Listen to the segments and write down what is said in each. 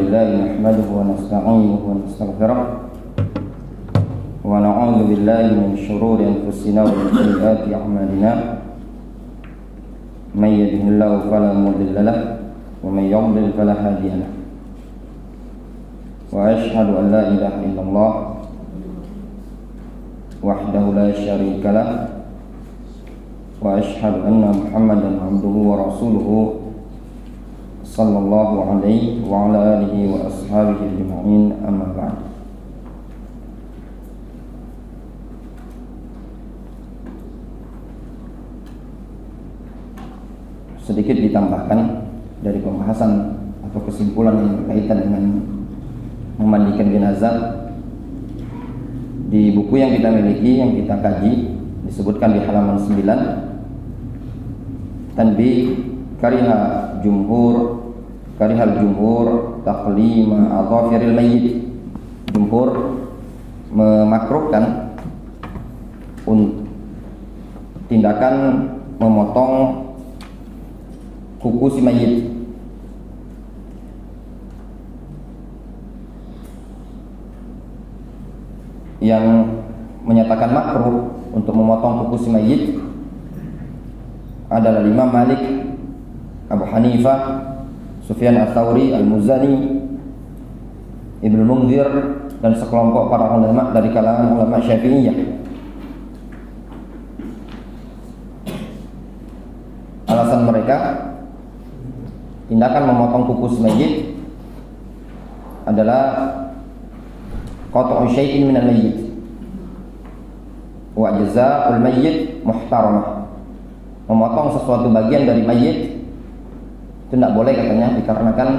لله نحمده ونستعينه ونستغفره ونعوذ بالله من شرور أنفسنا ومن سيئات أعمالنا من يهده الله فلا مضل له ومن يضلل فلا هادي له وأشهد أن لا إله إلا الله وحده لا شريك له وأشهد أن محمدا عبده ورسوله صلى الله عليه وعلى آله وأصحابه أجمعين أما بعد. Sedikit ditambahkan dari pembahasan atau kesimpulan yang berkaitan dengan memandikan jenazah. Di buku yang kita miliki, yang kita kaji, disebutkan di halaman 9, tanbih karihal jumhur taqlima adhafiril mayyit. Jumhur memakruhkan tindakan memotong kuku si mayit. Yang menyatakan makruh untuk memotong kuku si mayit adalah Imam Malik, Abu Hanifah, Sufyan Ats-Tsauri, Al-Muzani, Ibnu Munzir, dan sekelompok para ulama dari kalangan ulama Syafi'iyah. Alasan mereka, tindakan memotong kuku si mayit adalah qat'u syai'in minal mayyit wa jazaa'ul mayyit muhtaramah. Memotong sesuatu bagian dari mayit itu tidak boleh katanya, dikarenakan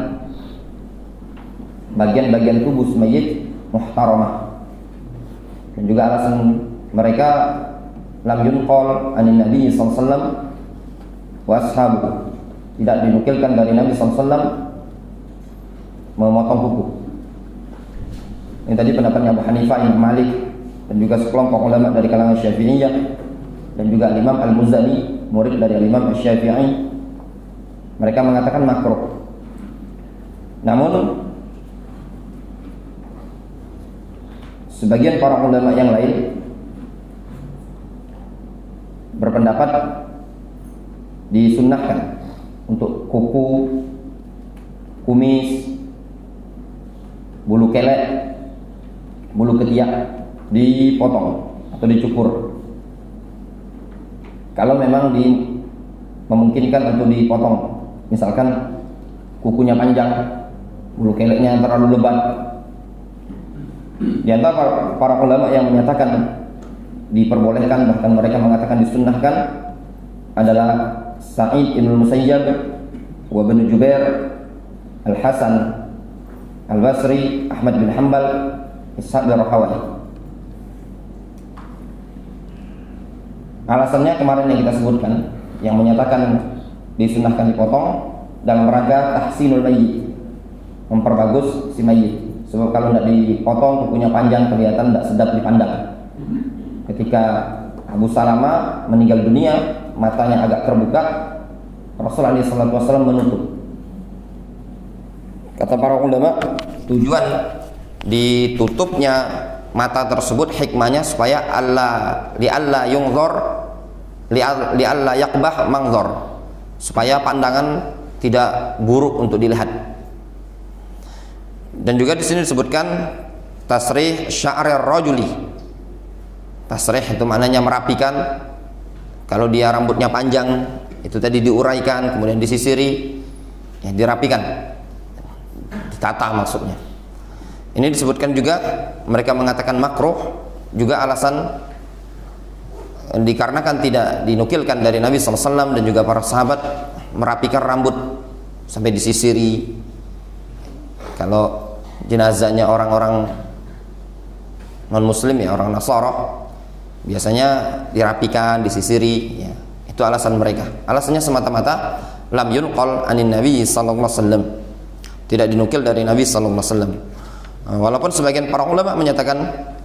bagian-bagian tubuh mayit muhtaramah. Dan juga alasan mereka, lam yunqal anin nabi sallallahu alaihi wasallam wa ashabuhu, tidak dinukilkan dari Nabi sallallahu alaihi wasallam memotong kuku. Ini tadi pendapatnya Abu Hanifah, Imam Malik, dan juga sekelompok ulama dari kalangan Syafi'iyah, dan juga Imam Al-Muzani, murid dari Imam Asy-Syafi'i. Mereka mengatakan makruh. Namun sebagian para ulama yang lain berpendapat disunnahkan untuk kuku, kumis, bulu kelek, bulu ketiak dipotong atau dicukur. Kalau memang memungkinkan untuk dipotong, misalkan kukunya panjang, bulu keleknya terlalu lebat. Di antara para ulama yang menyatakan diperbolehkan, bahkan mereka mengatakan disunnahkan, adalah Sa'id ibn Musayyab, wa Ibnu Jubair, Al-Hasan Al-Basri, Ahmad bin Hanbal, Ishaq bin Rahawayh. Alasannya kemarin yang kita sebutkan, yang menyatakan disunahkan dipotong dalam rangka tahsinul mayyit, memperbagus si mayyit. Sebab kalau tidak dipotong, kukunya panjang, kelihatan tidak sedap dipandang. Ketika Abu Salamah meninggal dunia, matanya agak terbuka, Rasulullah SAW menutup. Kata para ulama, tujuan ditutupnya mata tersebut, hikmahnya supaya li'alla yungzor, li'alla yakbah mangzor, supaya pandangan tidak buruk untuk dilihat. Dan juga di sini disebutkan tasrih sya'rir rajuli. Tasrih itu maknanya merapikan. Kalau dia rambutnya panjang, itu tadi diuraikan, kemudian disisiri, ya, dirapikan, ditata maksudnya. Ini disebutkan juga, mereka mengatakan makruh, juga alasan dikarenakan tidak dinukilkan dari Nabi SAW dan juga para sahabat merapikan rambut sampai disisiri. Kalau jenazahnya orang-orang non-muslim, ya orang Nasara, biasanya dirapikan, disisiri, ya. Itu alasan mereka. Alasannya semata-mata lam yunqal anin Nabi sallallahu alaihi wasallam, tidak dinukil dari Nabi sallallahu alaihi wasallam. Walaupun sebagian para ulama menyatakan,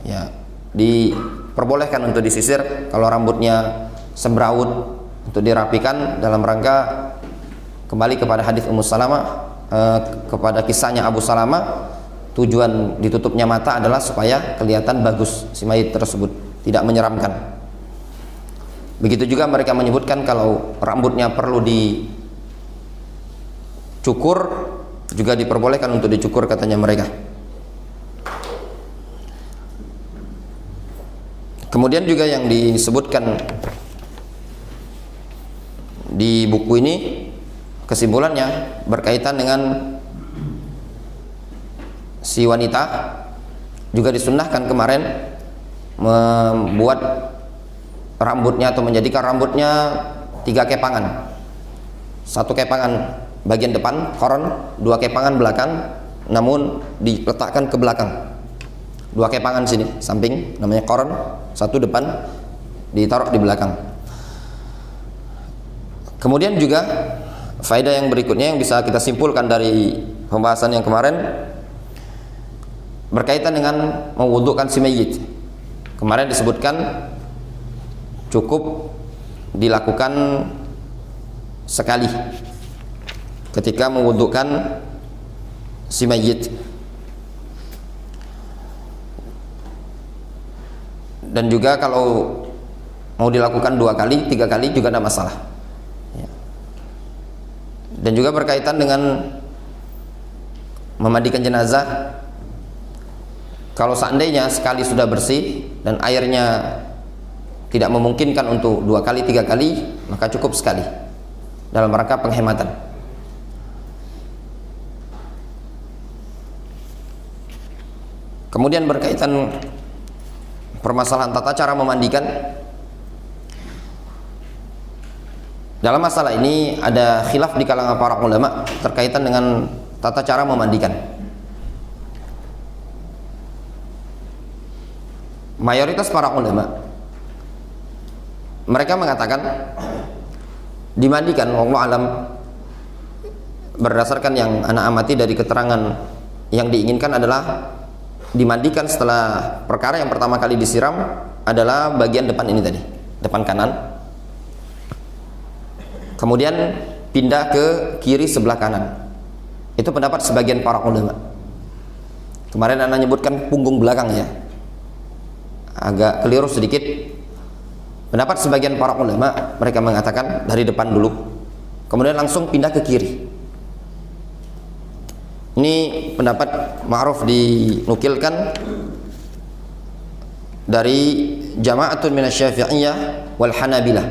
ya, diperbolehkan untuk disisir kalau rambutnya sembraut, untuk dirapikan dalam rangka kembali kepada hadis Ummu Salamah kepada kisahnya Abu Salamah, tujuan ditutupnya mata adalah supaya kelihatan bagus si mayit tersebut, tidak menyeramkan. Begitu juga mereka menyebutkan kalau rambutnya perlu dicukur, juga diperbolehkan untuk dicukur katanya mereka. Kemudian juga yang disebutkan di buku ini, kesimpulannya berkaitan dengan si wanita juga disunnahkan kemarin membuat rambutnya atau menjadikan rambutnya 3 kepangan. 1 kepangan bagian depan, koron, 2 kepangan belakang, namun diletakkan ke belakang. 2 kepangan sini, samping, namanya koron, 1 depan, ditaruh di belakang. Kemudian juga faedah yang berikutnya yang bisa kita simpulkan dari pembahasan yang kemarin berkaitan dengan mewudhukan si mayit. Kemarin disebutkan cukup dilakukan sekali ketika mewudhukan si mayit, dan juga kalau mau dilakukan 2 kali, 3 kali juga tidak masalah. Dan juga berkaitan dengan memandikan jenazah, kalau seandainya sekali sudah bersih dan airnya tidak memungkinkan untuk 2 kali, 3 kali, maka cukup sekali dalam rangka penghematan. Kemudian berkaitan permasalahan tata cara memandikan, dalam masalah ini ada khilaf di kalangan para ulama terkaitan dengan tata cara memandikan. Mayoritas para ulama mereka mengatakan dimandikan, wallahu alam, berdasarkan yang anak amati dari keterangan, yang diinginkan adalah dimandikan setelah perkara yang pertama kali disiram adalah bagian depan ini tadi, depan kanan, kemudian pindah ke kiri sebelah kanan. Itu pendapat sebagian para ulama. Kemarin Anda nyebutkan punggung belakang ya, agak keliru sedikit. Pendapat sebagian para ulama, mereka mengatakan dari depan dulu, kemudian langsung pindah ke kiri. Ini pendapat ma'ruf dinukilkan dari Jama'atun Minasy-Syafi'iyah wal Hanabilah,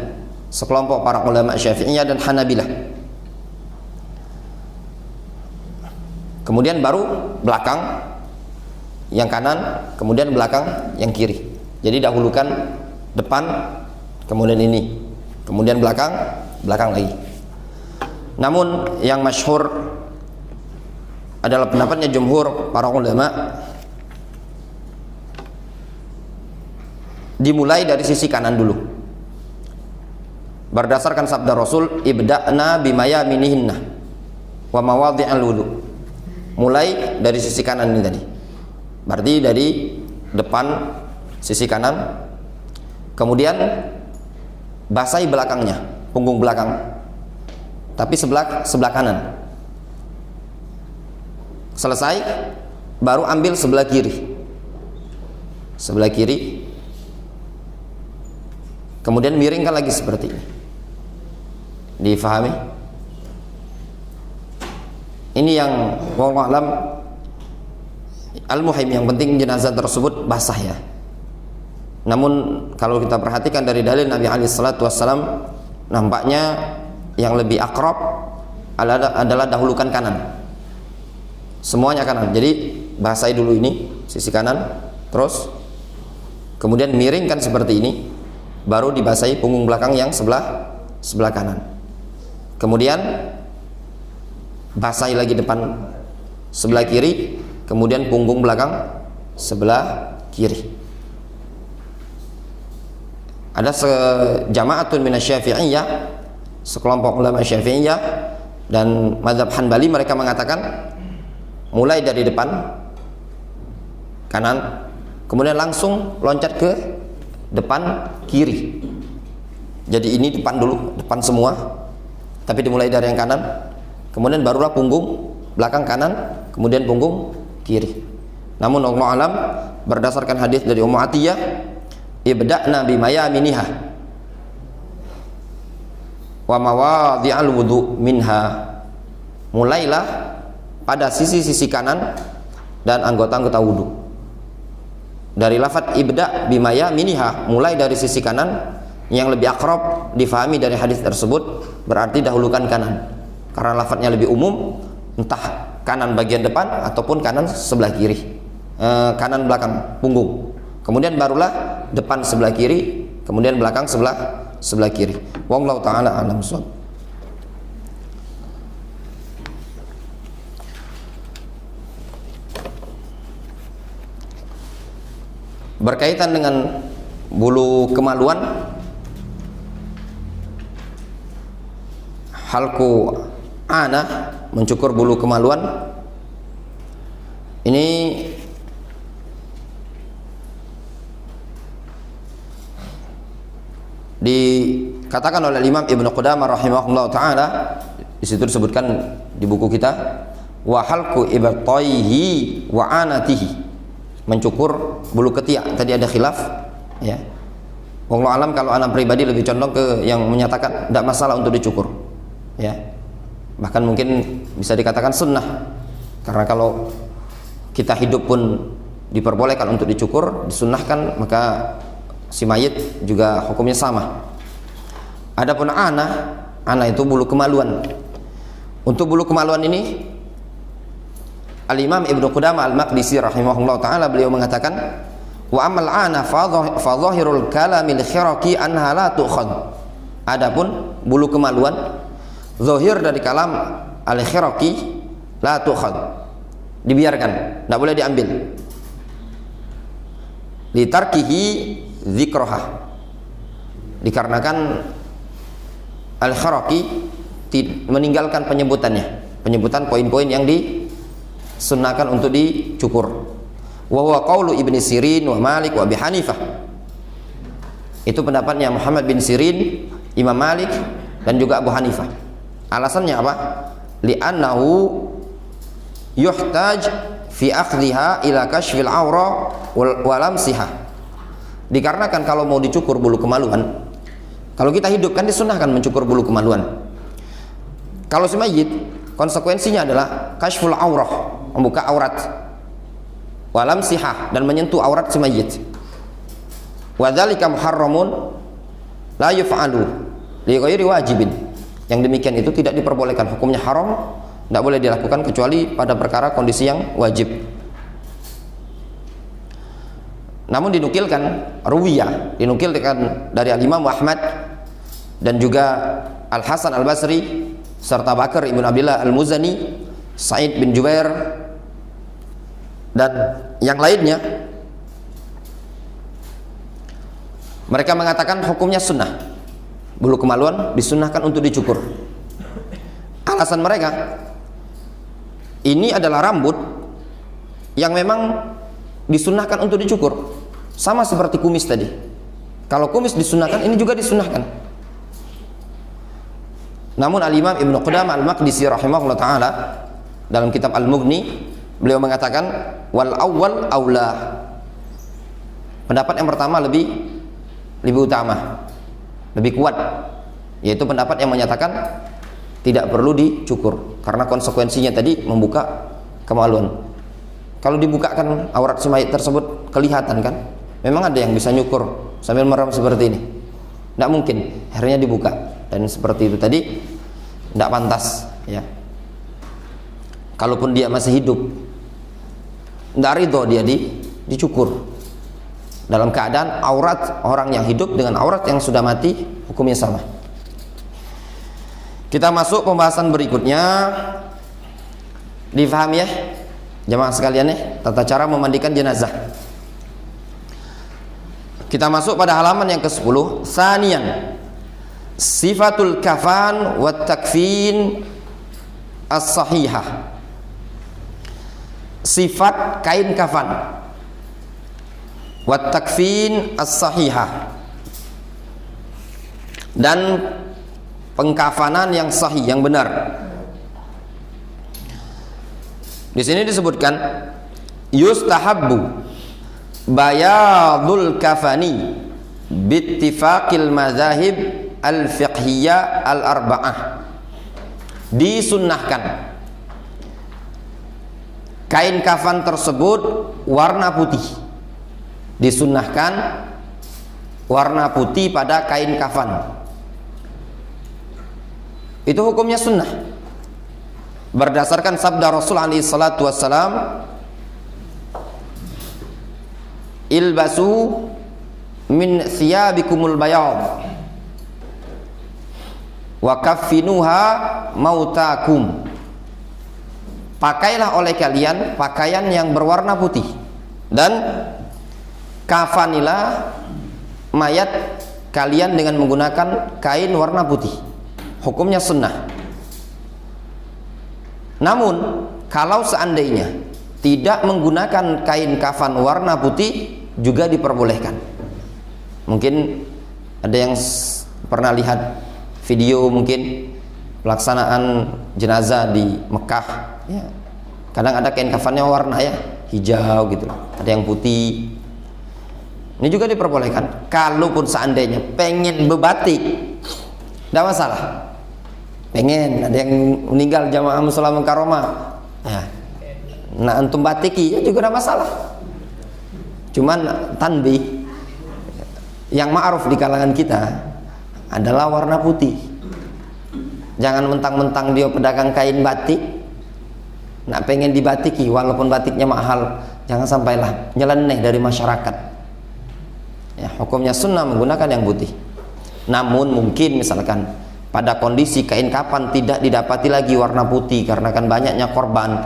sekelompok para ulama Syafi'iyah dan Hanabilah. Kemudian baru belakang yang kanan, kemudian belakang yang kiri. Jadi dahulukan depan, kemudian ini, kemudian belakang, belakang lagi. Namun yang masyhur adalah pendapatnya jumhur para ulama, dimulai dari sisi kanan dulu, berdasarkan sabda Rasul, ibda'na bimayaminihinna wa mawadhi'al wudu. Mulai dari sisi kanan ini tadi, berarti dari depan sisi kanan, kemudian basahi belakangnya, punggung belakang, tapi sebelah kanan. Selesai, baru ambil sebelah kiri, kemudian miringkan lagi seperti ini. Difahami? Ini yang wallahu alam, al-muhim, yang penting jenazah tersebut basah ya. Namun kalau kita perhatikan dari dalil Nabi alaihi salatu wassalam, nampaknya yang lebih akrab adalah dahulukan kanan, semuanya kanan. Jadi basahi dulu ini sisi kanan, terus kemudian miringkan seperti ini, baru dibasahi punggung belakang yang sebelah kanan, kemudian basahi lagi depan sebelah kiri, kemudian punggung belakang sebelah kiri. Ada Jama'atun Minasy-Syafi'iyah, sekelompok ulama Syafi'iyah dan mazhab Hanbali, mereka mengatakan mulai dari depan kanan, kemudian langsung loncat ke depan kiri. Jadi ini depan dulu, depan semua, tapi dimulai dari yang kanan, kemudian barulah punggung belakang kanan, kemudian punggung kiri. Namun Allah alam, berdasarkan hadis dari Ummu Atiyah, ibda'na bimayaminiha wa mawadhi'al wudu minha, mulailah pada sisi-sisi kanan dan anggota-anggota wudu. Dari lafaz ibda' bimayaminiha, mulai dari sisi kanan, yang lebih akrab difahami dari hadis tersebut berarti dahulukan kanan, karena lafaznya lebih umum, entah kanan bagian depan ataupun kanan sebelah kiri, kanan belakang punggung, kemudian barulah depan sebelah kiri, kemudian belakang sebelah kiri. Wallahu taala a'lam bissawab. Berkaitan dengan bulu kemaluan, halku ana, mencukur bulu kemaluan, ini dikatakan oleh Imam Ibnu Qudamah rahimahullah taala, di situ disebutkan di buku kita, wa halqu ibtaihi wa anatihi, mencukur bulu ketiak. Tadi ada khilaf ya. Wallahu alam, kalau anak pribadi lebih condong ke yang menyatakan tidak masalah untuk dicukur ya, bahkan mungkin bisa dikatakan sunnah, karena kalau kita hidup pun diperbolehkan untuk dicukur, disunnahkan, maka si mayit juga hukumnya sama. Adapun ana itu bulu kemaluan. Untuk bulu kemaluan ini Al-Imam Ibnu Qudamah Al-Maqdisi rahimahullah ta'ala, beliau mengatakan, wa amal ana fa dhahirul kalamil khiraqi anha la tu'khad. Adapun bulu kemaluan, zahir dari kalam al-khiraqi, la tu'khad, dibiarkan, tidak boleh diambil. Litarkihi dzikraha, dikarenakan al-khiraqi meninggalkan penyebutan poin-poin yang disunnahkan untuk dicukur. Wa huwa qaulu Ibnu Sirin wa Malik wa Abi Hanifah. Itu pendapatnya Muhammad bin Sirin, Imam Malik, dan juga Abu Hanifah. Alasannya apa? Li'annahu yuhtaj fi akhdhiha ila kashfil awra wa lamsiha. Dikarenakan kalau mau dicukur bulu kemaluan, kalau kita hidup kan disunahkan mencukur bulu kemaluan. Kalau si mayit, konsekuensinya adalah kashful aurah, membuka aurat, walam sihah, dan menyentuh aurat si mayit. Wa dzalika muharramun la yuf'alu li ghairi wajibin. Yang demikian itu tidak diperbolehkan, hukumnya haram, tidak boleh dilakukan kecuali pada perkara kondisi yang wajib. Namun dinukilkan dinukilkan dari Al-Imam Ahmad dan juga Al-Hasan Al-Basri serta Bakar ibn Abdullah Al-Muzani, Sa'id bin Jubair, dan yang lainnya, mereka mengatakan hukumnya sunnah, bulu kemaluan disunnahkan untuk dicukur. Alasan mereka, ini adalah rambut yang memang disunnahkan untuk dicukur, sama seperti kumis tadi. Kalau kumis disunnahkan, ini juga disunnahkan. Namun Al-Imam Ibnu Qudamah Al-Maqdisi rahimahullah ta'ala dalam kitab Al-Mughni, beliau mengatakan wal awwal aula, pendapat yang pertama lebih utama, lebih kuat, yaitu pendapat yang menyatakan tidak perlu dicukur karena konsekuensinya tadi membuka kemaluan. Kalau dibukakan aurat si mayit tersebut kelihatan kan, memang ada yang bisa nyukur sambil merem seperti ini, tidak mungkin, akhirnya dibuka, dan seperti itu tadi tidak pantas ya. Kalaupun dia masih hidup, tidak ridho dia dicukur. Dalam keadaan aurat orang yang hidup dengan aurat yang sudah mati, hukumnya sama. Kita masuk pembahasan berikutnya. Difahami ya jemaah sekalian ya, tata cara memandikan jenazah. Kita masuk pada halaman yang ke-10. Saniyan, sifatul kafan wa takfin as-sahihah. Sifat kain kafan wa takfin as-sahihah, dan pengkafanan yang sahih, yang benar. Di sini disebutkan yustahabbu bayadul kafani bittifaqil mazahib al-fiqhiyah al-arba'ah. Disunnahkan kain kafan tersebut warna putih. Disunnahkan warna putih pada kain kafan. Itu hukumnya sunnah berdasarkan sabda Rasul alaihi salatu wassalam, ilbasu min thiyabikumul bayad wa kaffinuha mautakum. Pakailah oleh kalian pakaian yang berwarna putih dan kafanilah mayat kalian dengan menggunakan kain warna putih. Hukumnya sunnah. Namun kalau seandainya tidak menggunakan kain kafan warna putih juga diperbolehkan. Mungkin ada yang pernah lihat video mungkin pelaksanaan jenazah di Mekah ya. Kadang ada kain kafannya warna ya hijau gitu, ada yang putih. Ini juga diperbolehkan. Kalaupun seandainya pengen bebatik, tidak masalah. Pengen, ada yang meninggal jamaah mushola mukarramah ya, nah antum batiki ya juga tidak masalah. Cuman tanbih yang ma'ruf di kalangan kita adalah warna putih. Jangan mentang-mentang dia pedagang kain batik, nak pengen dibatiki walaupun batiknya mahal, jangan sampailah nyeleneh dari masyarakat ya. Hukumnya sunnah menggunakan yang putih. Namun mungkin misalkan pada kondisi kain kafan tidak didapati lagi warna putih karena kan banyaknya korban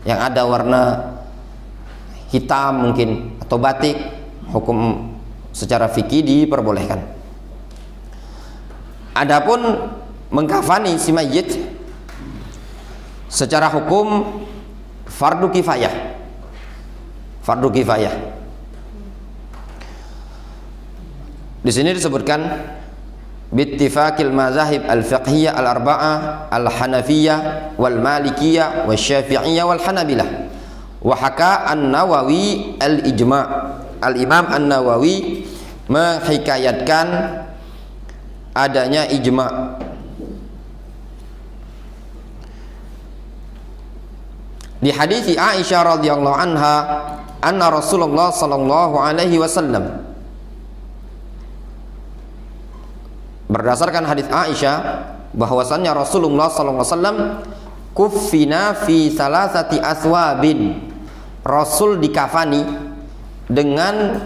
yang ada warna hitam mungkin atau batik, hukum secara fikih diperbolehkan. Adapun mengkafani si mayit secara hukum fardu kifayah. Fardu kifayah. Di sini disebutkan bittifaqil mazahib al-fiqhiyah al-arba'ah al-hanafiyah wal malikiyah wal syafi'iyah wal hanabilah. Wa haka an-Nawawi al-ijma'. Al-Imam an-Nawawi menghikayatkan adanya ijma'. Di hadis Aisyah radhiyallahu anha anna Rasulullah sallallahu alaihi wasallam, berdasarkan hadis Aisyah bahwasannya Rasulullah sallallahu alaihi wasallam kuffina fi salasati aswabin, Rasul dikafani dengan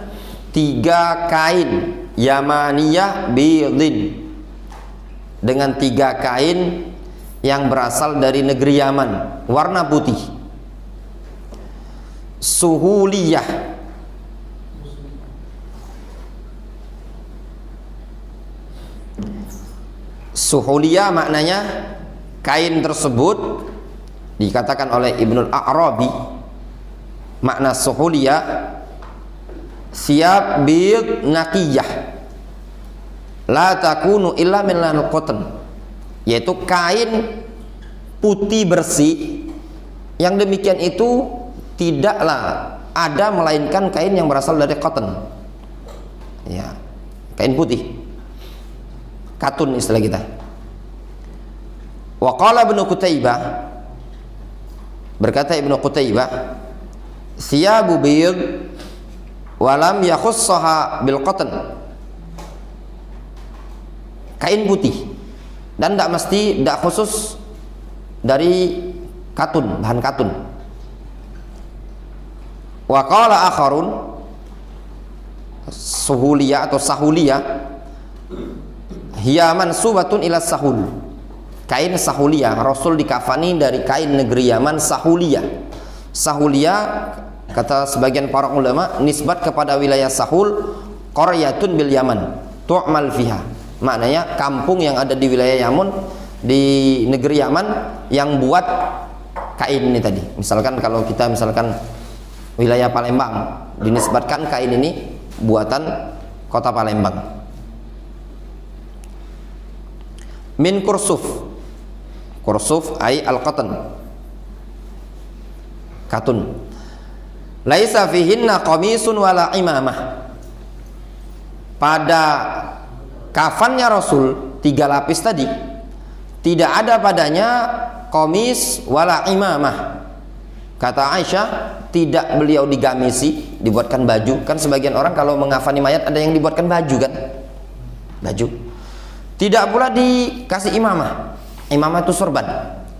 3 kain yamaniyah bidin, dengan 3 kain yang berasal dari negeri Yaman warna putih. Suhuliyah, suhuliyah maknanya kain tersebut dikatakan oleh Ibnul A'rabi, makna suhuliyah siap bid naqiyah la takunu illa min al-qatan, yaitu kain putih bersih yang demikian itu tidaklah ada melainkan kain yang berasal dari cotton ya, kain putih, katun istilah kita. Wa qala Ibnu Qutaibah, berkata Ibnu Qutaibah, siyabu bid walam yakhussaha bil cotton, kain putih dan tidak khusus dari katun, bahan katun. Wa qala akharun, suhuliyah atau sahuliyah hiya mansubatun ila sahul, kain sahuliyah, Rasul dikafani dari kain negeri Yaman sahuliyah. Sahuliyah kata sebagian para ulama nisbat kepada wilayah Sahul, qaryatun bil Yaman tu'mal fiha, maknanya kampung yang ada di wilayah Yaman, di negeri Yaman yang buat kain ini tadi. Misalkan kalau kita misalkan wilayah Palembang, dinisbatkan kain ini buatan kota Palembang. Min kursuf, kursuf ay al-qatan. katun. Laisa fihinna qamisun wala imamah. Pada kafannya Rasul 3 lapis tadi tidak ada padanya qamis wala imamah. Kata Aisyah, tidak beliau digamisi, dibuatkan baju. Kan sebagian orang kalau mengafani mayat ada yang dibuatkan baju kan? Baju. Tidak pula dikasih imamah. Imamah itu sorban,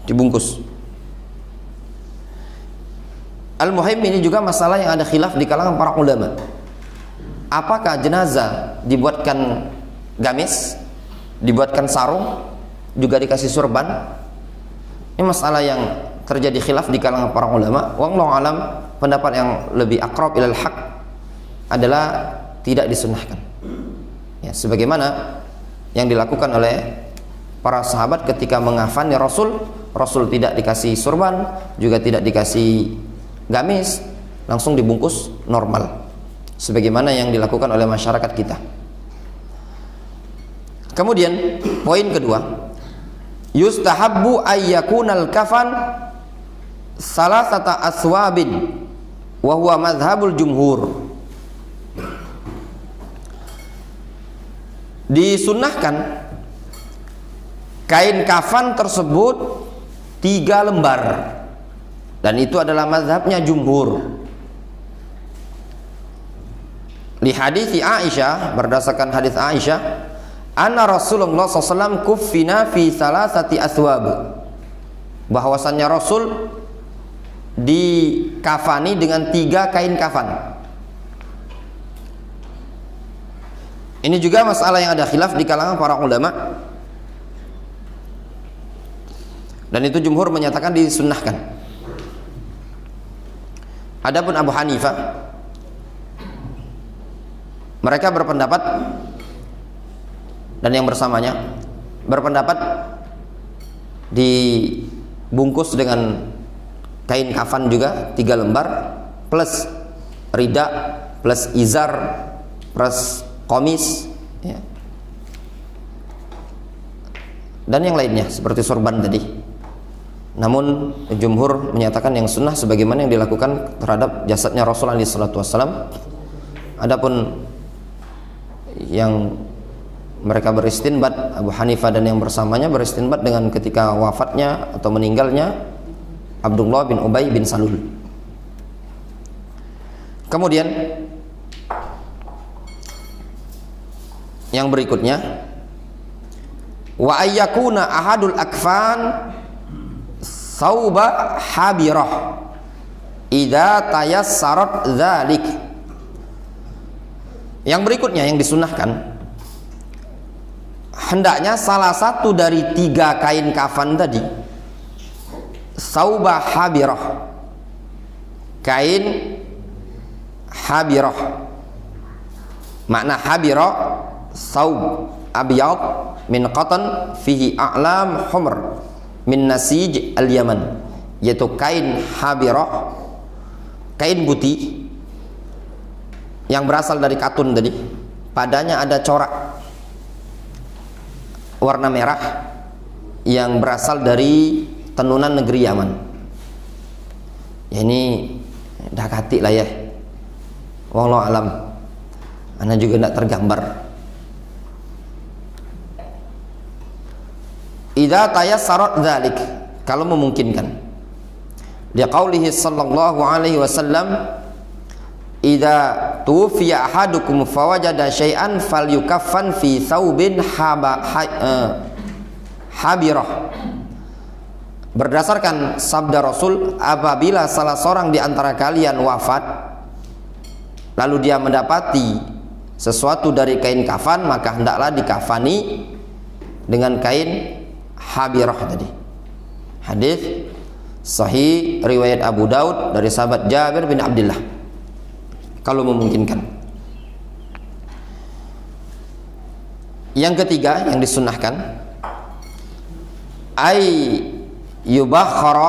dibungkus. Al-Muhim, ini juga masalah yang ada khilaf di kalangan para ulama. Apakah jenazah dibuatkan gamis, dibuatkan sarung, juga dikasih sorban? Ini masalah yang terjadi khilaf di kalangan para ulama. Wallahu alam, pendapat yang lebih aqrab ilal haq adalah tidak disunnahkan. Ya, sebagaimana yang dilakukan oleh para sahabat ketika mengafani Rasul. Rasul tidak dikasih sorban, juga tidak dikasih gamis, langsung dibungkus normal sebagaimana yang dilakukan oleh masyarakat kita. Kemudian poin kedua, yustahabbu ayyakunal kafan salasata aswabin wa huwa madhhabul jumhur. Disunnahkan kain kafan tersebut 3 lembar, dan itu adalah mazhabnya jumhur. Li hadits Aisyah, berdasarkan hadis Aisyah, anna Rasulullah SAW kuffina fi salasati aswab, bahwasannya Rasul dikafani dengan 3 kain kafan. Ini juga masalah yang ada khilaf di kalangan para ulama, dan itu jumhur menyatakan disunnahkan. Adapun Abu Hanifah, mereka berpendapat, dan yang bersamanya berpendapat dibungkus dengan kain kafan juga 3 lembar plus rida plus izar plus komis, ya, dan yang lainnya seperti sorban tadi. Namun jumhur menyatakan yang sunnah sebagaimana yang dilakukan terhadap jasadnya Rasulullah SAW. Adapun yang mereka beristinbat, Abu Hanifah dan yang bersamanya beristinbat dengan ketika wafatnya atau meninggalnya Abdullah bin Ubay bin Salul. Kemudian yang berikutnya, wa ayyakuna ahadul akfan sauba habirah idza tayassarat dzalik. Yang berikutnya yang disunnahkan, hendaknya salah satu dari 3 kain kafan tadi sauba habirah, kain habirah. Makna habirah saub abyad min qatan fihi a'lam humr min nasij al-Yaman, yaitu kain habirah, kain putih yang berasal dari katun tadi, padanya ada corak warna merah yang berasal dari tenunan negeri Yaman. Ya, ini dakati lah ya, wallahu alam, ana juga tidak tergambar. Idza tayassarat dzalik, kalau memungkinkan. Liqaulihi sallallahu alaihi wasallam, idza tuwfiya ahadukum fawajada syai'an falyukaffan fi thawbin habirah. Berdasarkan sabda Rasul, apabila salah seorang di antara kalian wafat lalu dia mendapati sesuatu dari kain kafan, maka hendaklah dikafani dengan kain habirah tadi. Hadis sahih riwayat Abu Daud dari sahabat Jabir bin Abdullah, kalau memungkinkan. Yang ketiga yang disunnahkan, ay yubakhara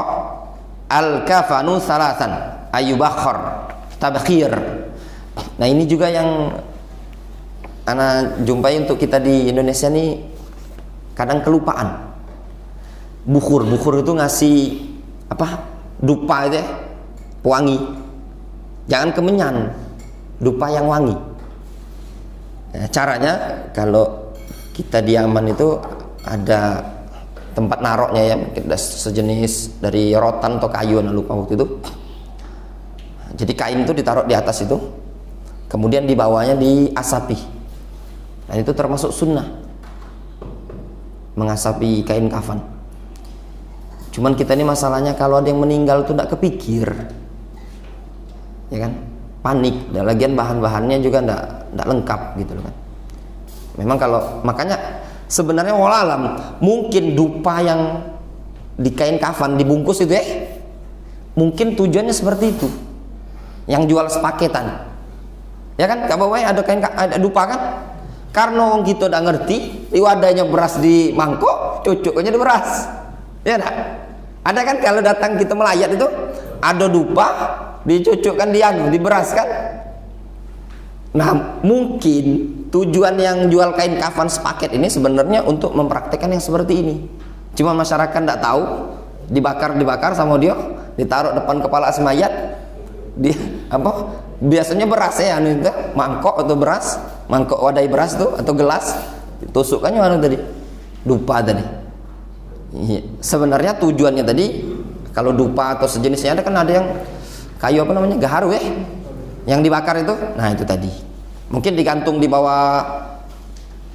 al-kafanu salasan, ay yubakhar, tabkhir. Nah, ini juga yang ana jumpai untuk kita di Indonesia nih, kadang kelupaan. Bukhur itu ngasih apa? Dupa itu ya. pewangi. Jangan kemenyan, dupa yang wangi. Caranya kalau kita di Yaman itu ada tempat naroknya ya, mungkin sejenis dari rotan atau kayu, lupa waktu itu. Jadi kain itu ditaruh di atas itu, kemudian di bawahnya diasapi. Dan itu termasuk sunnah, mengasapi kain kafan. Cuman kita ini masalahnya kalau ada yang meninggal itu tidak kepikir, ya kan, panik. Dan lagian bahan-bahannya juga tidak lengkap gitu loh kan. Memang kalau makanya sebenarnya wallahualam mungkin dupa yang di kain kafan dibungkus itu mungkin tujuannya seperti itu, yang jual sepaketan, ya kan? Kak Bawai ada kain ada dupa kan? Karena orang kita udah ngerti, di wadahnya beras di mangkok, cucuknya di beras, ya enggak? Ada kan kalau datang kita melayat itu ada dupa dicucukkan di beras kan? Nah mungkin tujuan yang jual kain kafan sepaket ini sebenarnya untuk mempraktekkan yang seperti ini. Cuma masyarakat tidak tahu, dibakar sama dia, ditaruh depan kepala si mayat, di apa? Biasanya beras ya, itu mangkok atau beras, mangkok wadai beras tuh atau gelas, ditusukkannya mana tadi? Dupa tadi. Sebenarnya tujuannya tadi kalau dupa atau sejenisnya ada kan ada yang kayu apa namanya, gaharu yang dibakar itu. Nah itu tadi mungkin digantung di bawah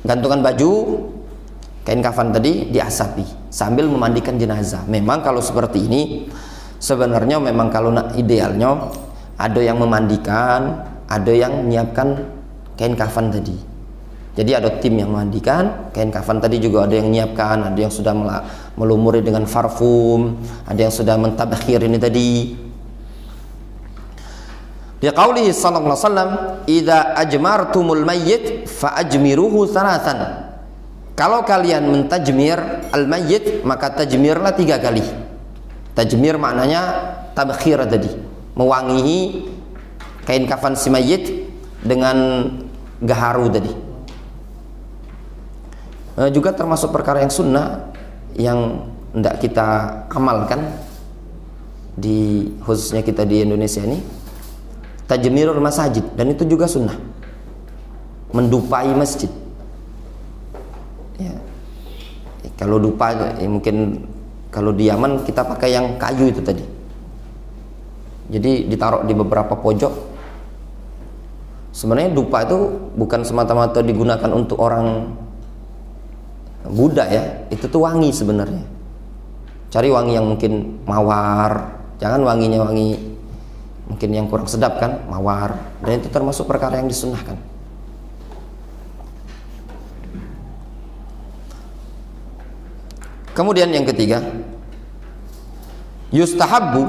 gantungan baju kain kafan tadi, diasapi sambil memandikan jenazah. Memang kalau seperti ini sebenarnya memang kalau idealnya ada yang memandikan, ada yang menyiapkan kain kafan tadi. Jadi ada tim yang memandikan kain kafan tadi, juga ada yang menyiapkan, ada yang sudah melumuri dengan parfum, ada yang sudah mentabakhir ini tadi. Di qauli sallallahu alaihi wasallam, "Idza ajmartumul mayyit fa ajmiruhu thalathan." Kalau kalian mentajmir al-mayyit, maka tajmirlah 3 kali. Tajmir maknanya tabkhir tadi, mewangi kain kafan si mayyit dengan gaharu tadi. Juga termasuk perkara yang sunnah yang tidak kita amalkan khususnya kita di Indonesia ini, tajmirul masajid, dan itu juga sunnah, mendupai masjid. Ya. Kalau dupa mungkin kalau di Yaman kita pakai yang kayu itu tadi. Jadi ditaruh di beberapa pojok. Sebenarnya dupa itu bukan semata-mata digunakan untuk orang Buddha ya, itu tuh wangi sebenarnya. Cari wangi yang mungkin mawar, jangan wanginya wangi mungkin yang kurang sedap kan, mawar, dan itu termasuk perkara yang disunnahkan. Kemudian yang ketiga, yustahabbu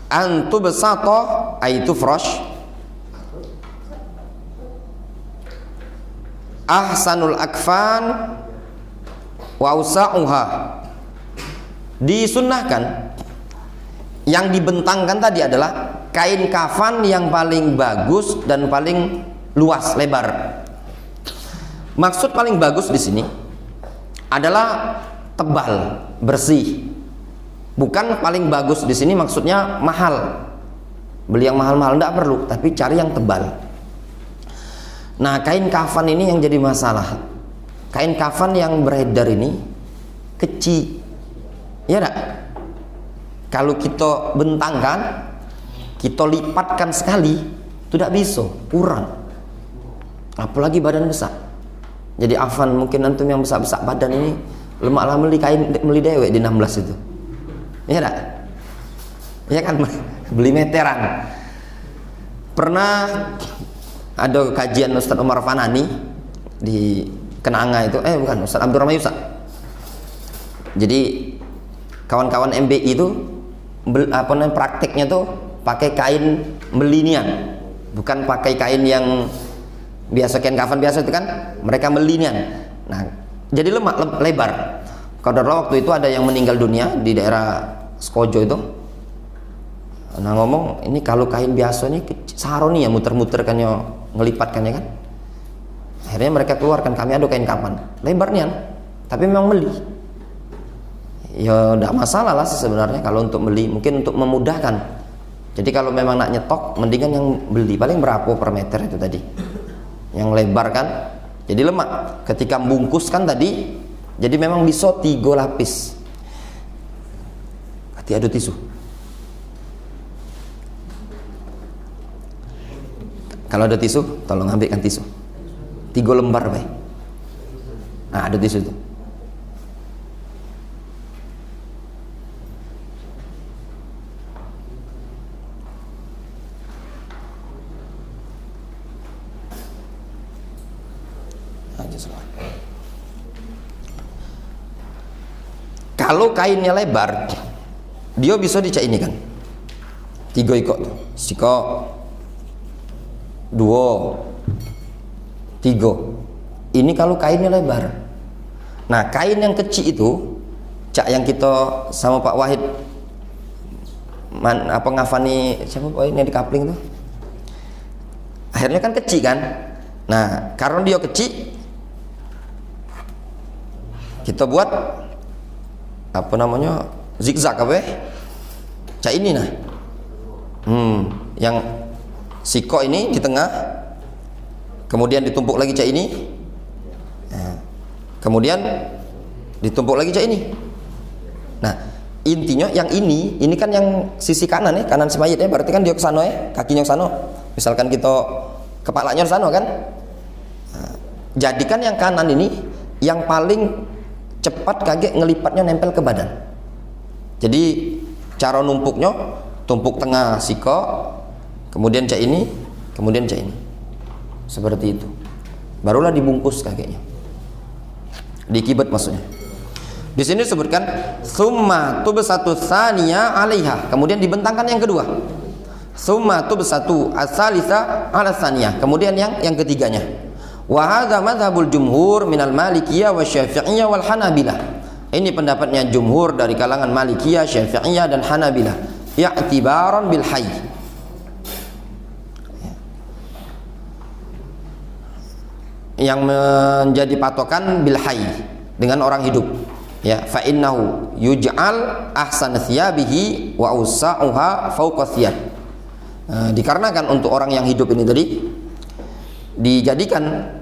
an tubsata ay tufrash ahsanul akfan wa usa'uha. Disunnahkan yang dibentangkan tadi adalah kain kafan yang paling bagus dan paling luas, lebar. Maksud paling bagus di sini adalah tebal, bersih. Bukan paling bagus di sini maksudnya mahal. Beli yang mahal-mahal tidak perlu, tapi cari yang tebal. Nah, kain kafan ini yang jadi masalah. Kain kafan yang beredar ini kecil, ya enggak? Kalau kita bentangkan, kita lipatkan sekali, tidak bisa, kurang. Apalagi badan besar. Jadi afan mungkin antum yang besar-besar badan ini lemaklah beli dewek di 16 itu. Ya enggak? Ya kan, beli meteran. Pernah ada kajian Ustaz Umar Fanani di Kenanga itu, bukan, Ustaz Abdurrahman Yusak. Jadi kawan-kawan MBI itu prakteknya tuh pakai kain melinian, bukan pakai kain yang biasa, kain kafan biasa itu kan, mereka melinian. Nah, jadi lebar. Kalau waktu itu ada yang meninggal dunia di daerah Skojo itu. Nah ngomong, ini kalau kain biasa ini saroni ya, muter-muter kan ya, ngelipatkannya kan. Akhirnya mereka keluarkan, kami ada kain kafan lebar nian, tapi memang beli. Ya tidak masalah lah sebenarnya kalau untuk beli, mungkin untuk memudahkan Jadi kalau memang nak nyetok, mendingan yang beli. Paling berapa per meter itu tadi? Yang lebar kan? Jadi lemak. Ketika bungkus kan tadi, jadi memang bisa 3 lapis. Hati ada tisu. Kalau ada tisu, tolong ambilkan tisu. 3 lembar baik. Nah, ada tisu itu. Kalau kainnya lebar, dia bisa dicak ini kan, 3 ikut tuh, siko 2 3. Ini kalau kainnya lebar. Nah, kain yang kecil itu, cak yang kita sama Pak Wahid ngafani siapa Pak ini di kapling tuh, akhirnya kan kecil kan. Nah, karena dia kecil, kita buat apa namanya, zigzag apa ya, cak ini nah, yang siko ini di tengah, kemudian ditumpuk lagi cak ini, nah, kemudian ditumpuk lagi cak ini. Nah, intinya yang ini kan yang sisi kanan ya, kanan si mayit ya, berarti kan dia ke sana ya, kakinya ke sana. Misalkan kita kepalanya ke sana kan. Nah, jadikan yang kanan ini yang paling cepat kaget ngelipatnya nempel ke badan. Jadi cara numpuknya, tumpuk tengah siko, kemudian cak ini, kemudian cak ini, seperti itu. Barulah dibungkus kagetnya, dikibet maksudnya. Di sini disebutkan summa tubsatu tsaniya 'alaiha, kemudian dibentangkan yang kedua. Summa tubsatu as-salisa 'ala tsaniyah, kemudian yang ketiganya. Wa hadza madzhabul jumhur minal Malikiyah wa Syafi'iyah wal Hanabilah. Ini pendapatnya jumhur dari kalangan Malikiyah, Syafi'iyah dan Hanabilah. I'tibaran bil hayy. Yang menjadi patokan bil hayy, dengan orang hidup. Ya, fa innahu yuj'al ahsan thiyabihi wa usa'uha fawqa thiyab. Dikarenakan untuk orang yang hidup ini tadi dijadikan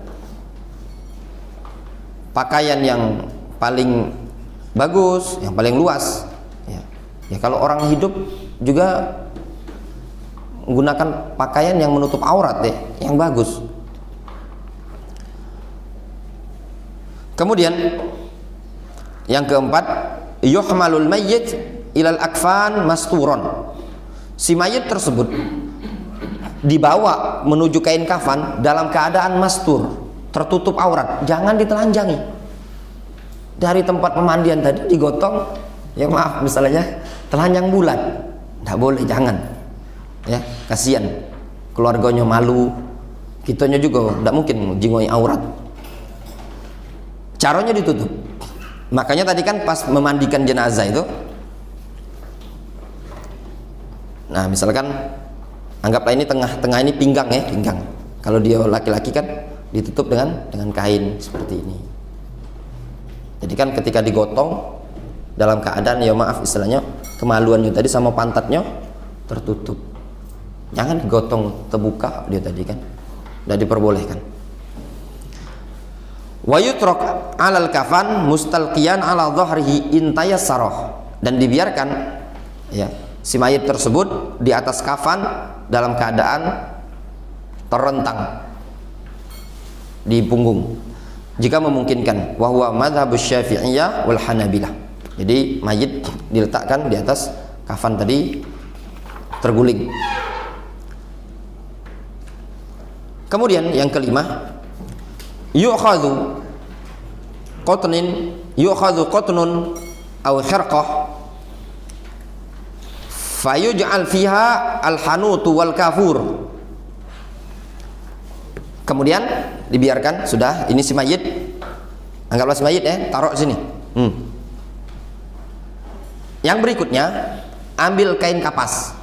pakaian yang paling bagus, yang paling luas. Ya, kalau orang hidup juga menggunakan pakaian yang menutup aurat ya, yang bagus. Kemudian yang keempat, yuhmalul mayyit ilal akfan masturon. Si mayit tersebut dibawa menuju kain kafan dalam keadaan mastur, tertutup aurat, jangan ditelanjangi. Dari tempat pemandian tadi digotong, ya maaf misalnya telanjang bulat, tidak boleh, jangan. Ya, kasihan keluarganya malu, kitanya juga tidak mungkin jingoi aurat. Caranya ditutup. Makanya tadi kan pas memandikan jenazah itu, nah misalkan anggaplah ini tengah ini pinggang ya, pinggang. Kalau dia laki-laki kan ditutup dengan kain seperti ini. Jadi kan ketika digotong dalam keadaan ya maaf istilahnya kemaluannya tadi sama pantatnya tertutup. Jangan digotong terbuka dia tadi kan. Tidak diperbolehkan. Wa yutrok 'alal kafan mustalqiyan 'ala dhahrihi intayassarah, dan dibiarkan ya si mayit tersebut di atas kafan dalam keadaan terentang di punggung jika memungkinkan. Wa huwa madzhabus Syafi'iyah wal Hanabilah. Jadi mayit diletakkan di atas kafan tadi terguling. Kemudian yang kelima, yu'khadhu qatnun aw hirqah fayuj'al fiha al-hanutu wal kafur. Kemudian dibiarkan, sudah ini si mayit, anggaplah si mayit ya, taruh sini. Yang berikutnya, ambil kain kapas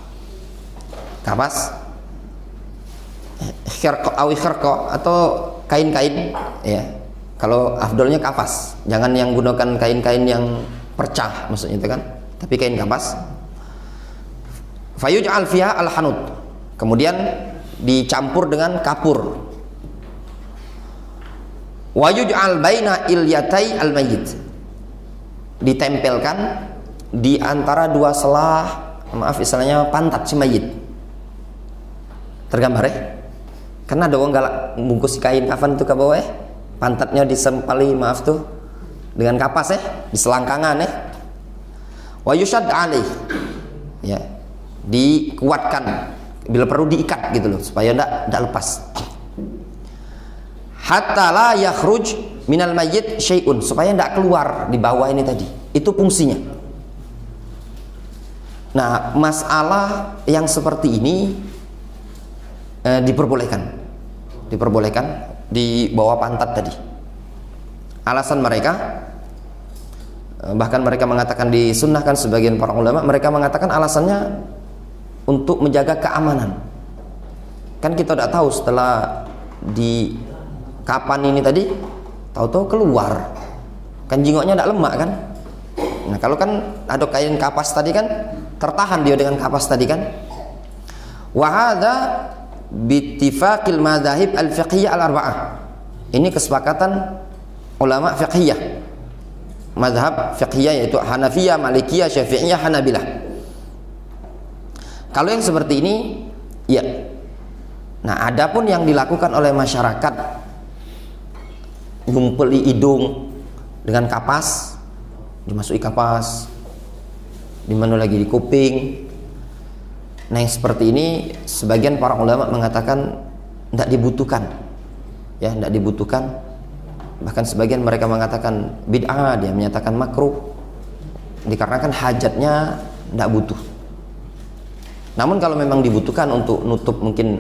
khirqa atau kain-kain ya. Kalau afdolnya kapas, jangan yang gunakan kain-kain yang percah maksudnya itu kan, tapi kain kapas. Fayuj'al fiha al-hanut. Kemudian dicampur dengan kapur. Wa yuj'al baina ilyatai al-mayyit. Ditempelkan di antara dua selah, maaf istilahnya pantat si mayit. Tergambar ya? Karena ada orang galak bungkus kain kafan itu ke bawah ya. Pantatnya disempali, maaf tuh, dengan kapas ya, di selangkangan ya. Wa yushad alaih. Ya. Dikuatkan, bila perlu diikat gitu loh supaya enggak lepas. Hatta la yakhruj minal mayyit syai'un, supaya enggak keluar di bawah ini tadi. Itu fungsinya. Nah, masalah yang seperti ini diperbolehkan di bawah pantat tadi. Alasan mereka, bahkan mereka mengatakan disunnahkan, sebagian para ulama mereka mengatakan alasannya untuk menjaga keamanan. Kan kita tidak tahu setelah di kapan ini tadi, tahu-tahu keluar, kan jingoknya tidak lemak kan. Nah kalau kan ada kain kapas tadi kan tertahan dia dengan kapas tadi kan. Wa hadza bittifaqil madzahib al-fiqhiyah al-arba'ah. Ini kesepakatan ulama fiqhiyah, mazhab fiqhiyah, yaitu Hanafiyah, Malikiyah, Syafi'iyah, Hanabilah. Kalau yang seperti ini, ya. Nah, adapun yang dilakukan oleh masyarakat, ngumpeli hidung dengan kapas, dimasuki kapas, di mana lagi di kuping. Nah, yang seperti ini, sebagian para ulama mengatakan tidak dibutuhkan, ya, tidak dibutuhkan. Bahkan sebagian mereka mengatakan bid'ah, dia menyatakan makruh, dikarenakan hajatnya tidak butuh. Namun kalau memang dibutuhkan untuk nutup, mungkin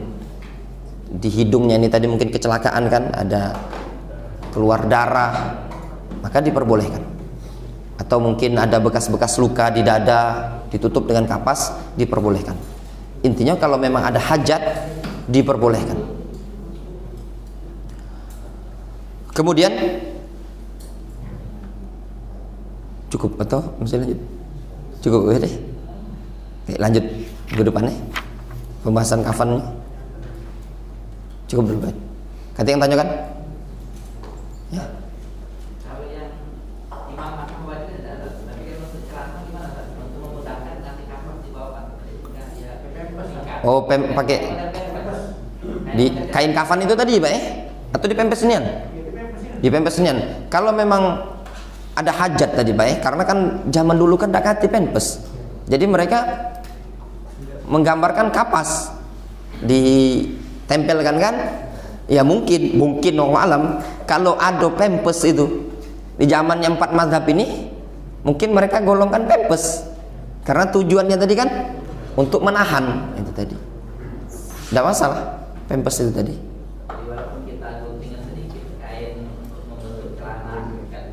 di hidungnya ini tadi mungkin kecelakaan kan, ada keluar darah, maka diperbolehkan. Atau mungkin ada bekas-bekas luka di dada, ditutup dengan kapas, diperbolehkan. Intinya kalau memang ada hajat, diperbolehkan. Kemudian cukup atau masih lanjut? Cukup ya deh. Oke, lanjut ke depannya pembahasan kafannya. Cukup dulu, kata yang tanya kan ya. Kalau yang imam akan membaca ada, tapi kalau untuk celana gimana Pak? Untuk memudahkan nanti kafan di bawah ya pempes. Oh, pakai di kain kafan itu tadi Pak ya? Atau di pempes senian? Di pempes senian. Kalau memang ada hajat tadi Pak ya, karena kan zaman dulu kan tidak kati pempes, jadi mereka menggambarkan kapas ditempelkan kan, ya mungkin Allah alam, kalau ada pempes itu di zamannya 4 mazhab ini, mungkin mereka golongkan pempes karena tujuannya tadi kan untuk menahan itu tadi. Tidak masalah pempes itu tadi. Walaupun kita guntingan sedikit kain untuk membentuk celana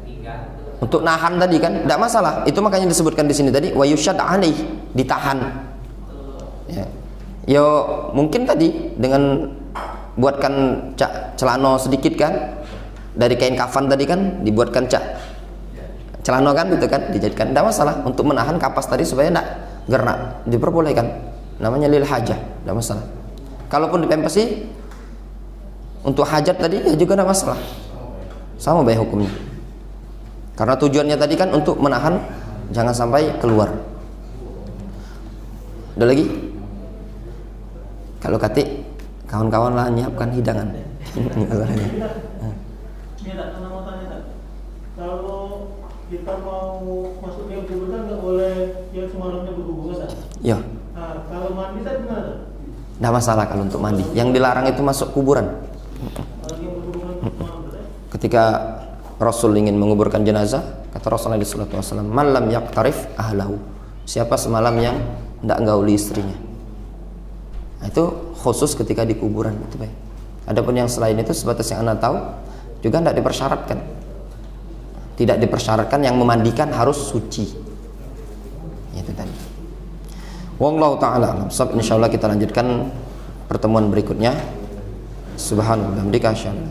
pinggang untuk nahan tadi kan tidak masalah. Itu makanya disebutkan di sini tadi wa yushad alaih, ditahan. Ya. Yo mungkin tadi dengan buatkan celana sedikit kan, dari kain kafan tadi kan dibuatkan celana kan gitu kan, dijadikan, tidak masalah untuk menahan kapas tadi supaya tidak gerak, diperbolehkan, namanya lil hajah, tidak masalah. Kalaupun dipempesi untuk hajat tadi ya juga tidak masalah, sama baik hukumnya, karena tujuannya tadi kan untuk menahan jangan sampai keluar. Ada lagi? Kalau kati kawan-kawan lah nyiapkan hidangan. Ini tak pernah mau tanya. Kalau kita mau masuk ke kuburan nggak boleh yang semalamnya berhubungan tak? Ya. Nah, kalau mandi tak gimana? Tidak masalah kalau untuk mandi. Yang dilarang itu masuk kuburan. Kalau yang berhubungan semalam Ketika Rasul ingin menguburkan jenazah, kata Rasulullah SAW, "Malam yaqtarif ahlahu." Siapa semalam yang tidak gauli istrinya. Nah, itu khusus ketika di kuburan itu baik. Adapun yang selain itu sebatas yang Anda tahu juga tidak dipersyaratkan. Tidak dipersyaratkan yang memandikan harus suci. Itu tadi. Wallahu taala alam. Insyaallah kita lanjutkan pertemuan berikutnya. Subhanallah, bihamdika asyhadu